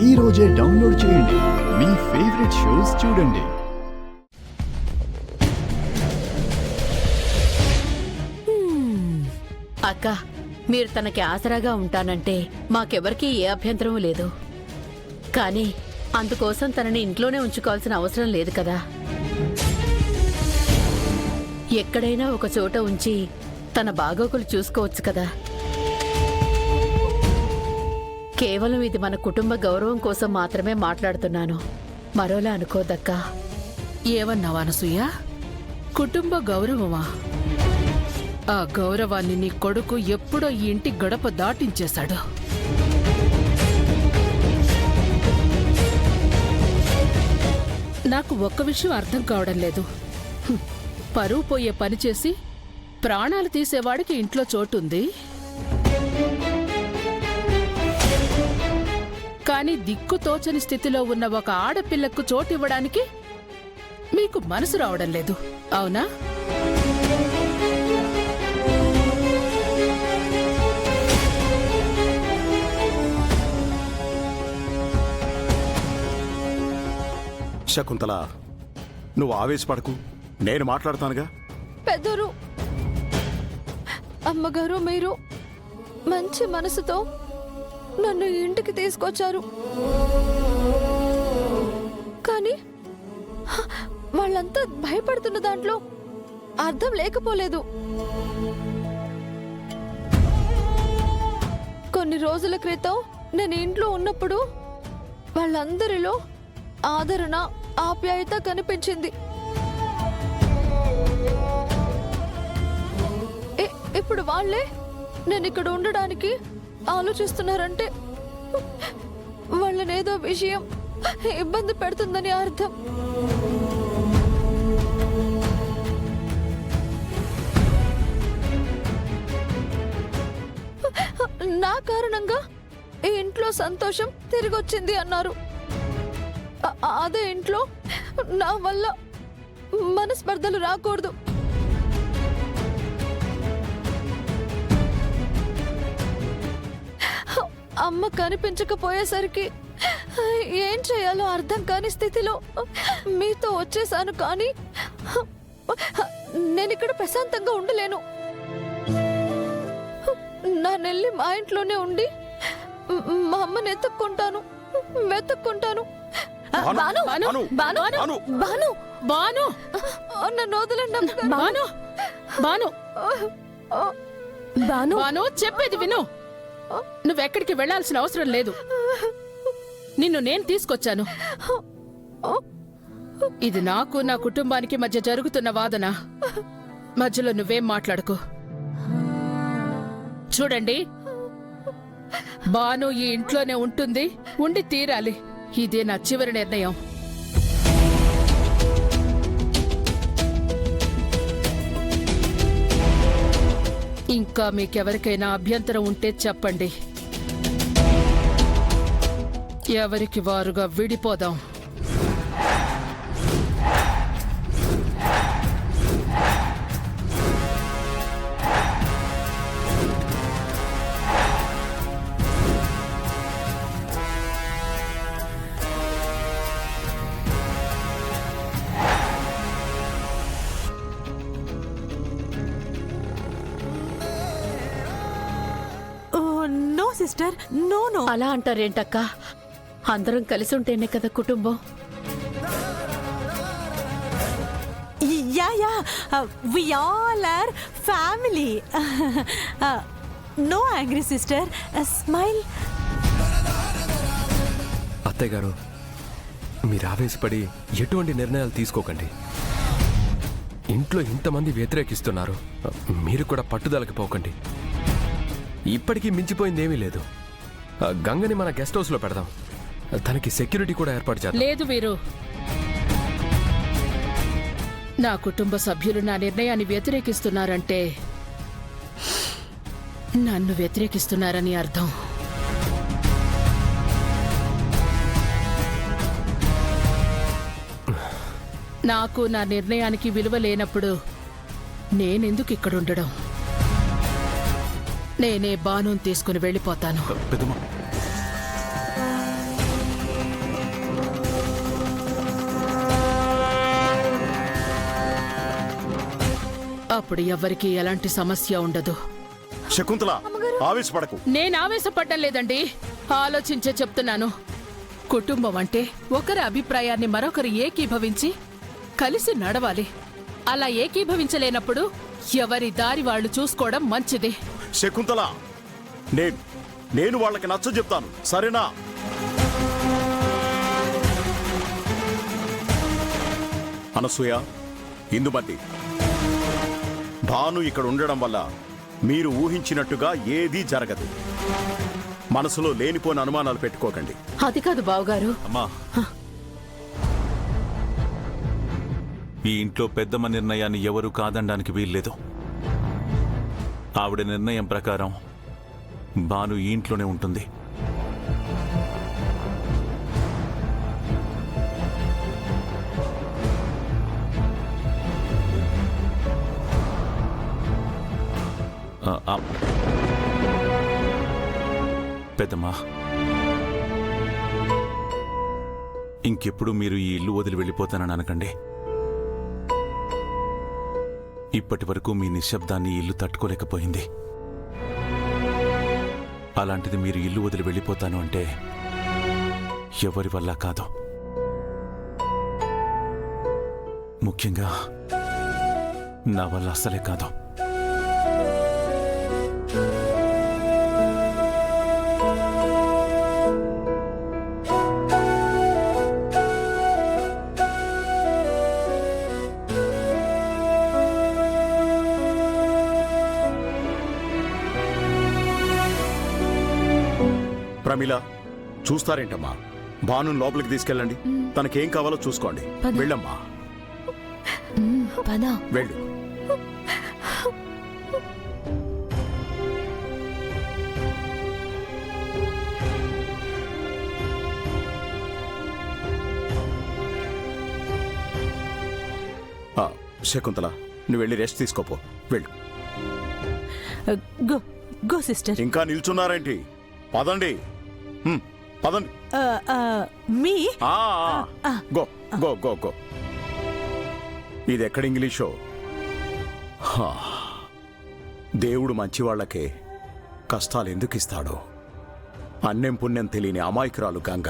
ఈ రోజే డౌన్లోడ్ చేయండి. మీ ఫేవరెట్ షోస్ చూడండి. అక్క, మీరు తనకి ఆసరాగా ఉంటానంటే మాకెవరికీ ఏ అభ్యంతరం లేదు. కానీ అందుకోసం తనని ఇంట్లోనే ఉంచుకోవాల్సిన అవసరం లేదు కదా. ఎక్కడైనా ఒక చోట ఉంచి తన బాగోగులు చూసుకోవచ్చు కదా. కేవలం ఇది మన కుటుంబ గౌరవం కోసం మాత్రమే మాట్లాడుతున్నాను. మరోలా అనుకోదక్కా. ఏమన్నావా అనసూయ? కుటుంబ గౌరవమా? ఆ గౌరవాన్ని నీ కొడుకు ఎప్పుడో ఈ ఇంటి గడప దాటించేశాడు. నాకు ఒక్క విషయం అర్థం కావడం లేదు. పరువు పోయే పని చేసి ప్రాణాలు తీసేవాడికి ఇంట్లో చోటుంది, కానీ దిక్కు తోచని స్థితిలో ఉన్న ఒక ఆడపిల్లకు చోటివ్వడానికి మీకు మనసు రావడం లేదు, అవునా? శకుంతల, నువ్వు ఆవేశపడకు, నేను మాట్లాడతానుగా. పెద్దరు, అమ్మగారు, మీరు మంచి మనసుతో నన్ను ఇంటికి తీసుకొచ్చారు. కానీ వాళ్ళంతా భయపడుతున్న దాంట్లో అర్థం లేకపోలేదు. కొన్ని రోజుల క్రితం నేను ఇంట్లో ఉన్నప్పుడు వాళ్ళందరిలో ఆదరణ, ఆప్యాయత కనిపించింది. ఇప్పుడు వాళ్ళే నేను ఇక్కడ ఉండడానికి ఆలోచిస్తున్నారంటే వాళ్ళనేదో విషయం ఇబ్బంది పెడుతుందని అర్థం. నా కారణంగా ఈ ఇంట్లో సంతోషం తిరిగొచ్చింది అన్నారు. అదే ఇంట్లో నా వల్ల మనస్పర్ధలు రాకూడదు. అమ్మ కనిపించకపోయేసరికి ఏం చేయాలో అర్థం కాని స్థితిలో మీతో వచ్చేసాను. కానీ నేను ఇక్కడ ప్రశాంతంగా ఉండలేను. నా నెల్లి మా ఇంట్లోనే ఉండి మా అమ్మని వెతుక్కుంటాను. చెప్పేది విను. నువ్వెక్కడికి వెళ్లాల్సిన అవసరం లేదు. నిన్ను నేను తీసుకొచ్చాను. ఇది నాకు, నా కుటుంబానికి మధ్య జరుగుతున్న వాదన. మధ్యలో నువ్వేం మాట్లాడుకో. చూడండి, బాను ఈ ఇంట్లోనే ఉంటుంది, ఉండి తీరాలి. ఇదే నా చివరి నిర్ణయం. ఇంకా మీకెవరికైనా అభ్యంతరం ఉంటే చెప్పండి. ఎవరికి వారుగా విడిపోదాం. Sister, no no. అలా అంటారేంటక్క? అందరం కలిసి ఉంటేనే కదా కుటుంబం. Yeah we all are family. No angry sister, smile. అత్తయ్య గారు, మీరు ఆవేశపడి ఎటువంటి నిర్ణయాలు తీసుకోకండి. ఇంట్లో ఇంతమంది వ్యతిరేకిస్తున్నారు, మీరు కూడా పట్టుదలకి పోకండి. ఇప్పటికీ మించిపోయిందేమీ లేదు. గంగని మన గెస్ట్ హౌస్లో పెడదాం. తనకి సెక్యూరిటీ కూడా ఏర్పాటు చేద్దాం. లేదు వీరు, నా కుటుంబ సభ్యులు నా నిర్ణయాన్ని వ్యతిరేకిస్తున్నారంటే నన్ను వ్యతిరేకిస్తున్నారని అర్థం. నాకు నా నిర్ణయానికి విలువ లేనప్పుడు నేనెందుకు ఇక్కడ ఉండడం? నేనే బానుని తీసుకుని వెళ్ళిపోతాను. అప్పుడు ఎవ్వరికీ ఎలాంటి సమస్య ఉండదు. శకుంతల ఆవేశపడకు. నేను ఆవేశపడ్డం లేదండి, ఆలోచించే చెప్తున్నాను. కుటుంబం అంటే ఒకరి అభిప్రాయాన్ని మరొకరు ఏకీభవించి కలిసి నడవాలి. అలా ఏకీభవించలేనప్పుడు ఎవరి దారి వాళ్ళు చూసుకోవడం మంచిది. శకుంతల నేను వాళ్ళకి నచ్చ చెప్తాను, సరేనా? అనసూయ, ఇందుమతి, భాను ఇక్కడ ఉండడం వల్ల మీరు ఊహించినట్టుగా ఏదీ జరగదు. మనసులో లేనిపోని అనుమానాలు పెట్టుకోకండి. అది కాదు బావగారు. అమ్మా, ఈ ఇంట్లో పెద్దమ్మ నిర్ణయాన్ని ఎవరూ కాదనడానికి వీల్లేదు. ఆవిడ నిర్ణయం ప్రకారం భాను ఈ ఇంట్లోనే ఉంటుంది. పెద్దమ్మా, ఇంకెప్పుడు మీరు ఈ ఇల్లు వదిలి వెళ్ళిపోతానని అనకండి. ఇప్పటి వరకు మీ నిశ్శబ్దాన్ని ఇల్లు తట్టుకోలేకపోయింది. అలాంటిది మీరు ఇల్లు వదిలి వెళ్ళిపోతాను అంటే ఎవరి వల్ల కాదు. ముఖ్యంగా నా వల్ల అస్సలే కాదు. ప్రమిళ, చూస్తారేంటమ్మా? భాను లోపలికి తీసుకెళ్ళండి. తనకేం కావాలో చూసుకోండి. వెళ్ళమ్మా, వెళ్ళు. శకుంతల, నువ్వు వెళ్ళి రెస్ట్ తీసుకోపో. వెళ్ళు. Go go sister. ఇంకా నిల్చున్నారేంటి? పదండి, పదండి. Me go go go go. ఇది ఎక్కడ ఇంగ్లీషో? దేవుడు మంచివాళ్లకే కష్టాలు ఎందుకు ఇస్తాడో. అన్నం పుణ్యం తెలియని అమాయకురాలు గంగ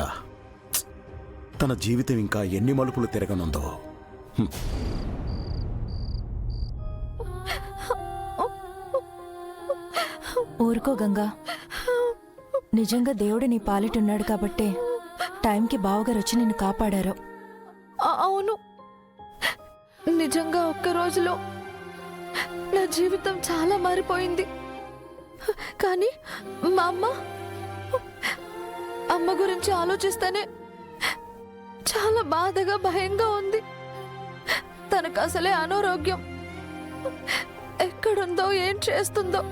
తన జీవితం ఇంకా ఎన్ని మలుపులు తిరగనుందో. ఊరుకో గంగా, నిజంగా దేవుడు నీ పాలిటున్నాడు కాబట్టే టైంకి బావగారు వచ్చి నిన్ను కాపాడారు. అవును, నిజంగా ఒక్క రోజులో నా జీవితం చాలా మారిపోయింది. కానీ మా అమ్మ గురించి ఆలోచిస్తేనే చాలా బాధగా భయంగా ఉంది. తనకు అసలే అనారోగ్యం. ఎక్కడుందో ఏం చేస్తుందో.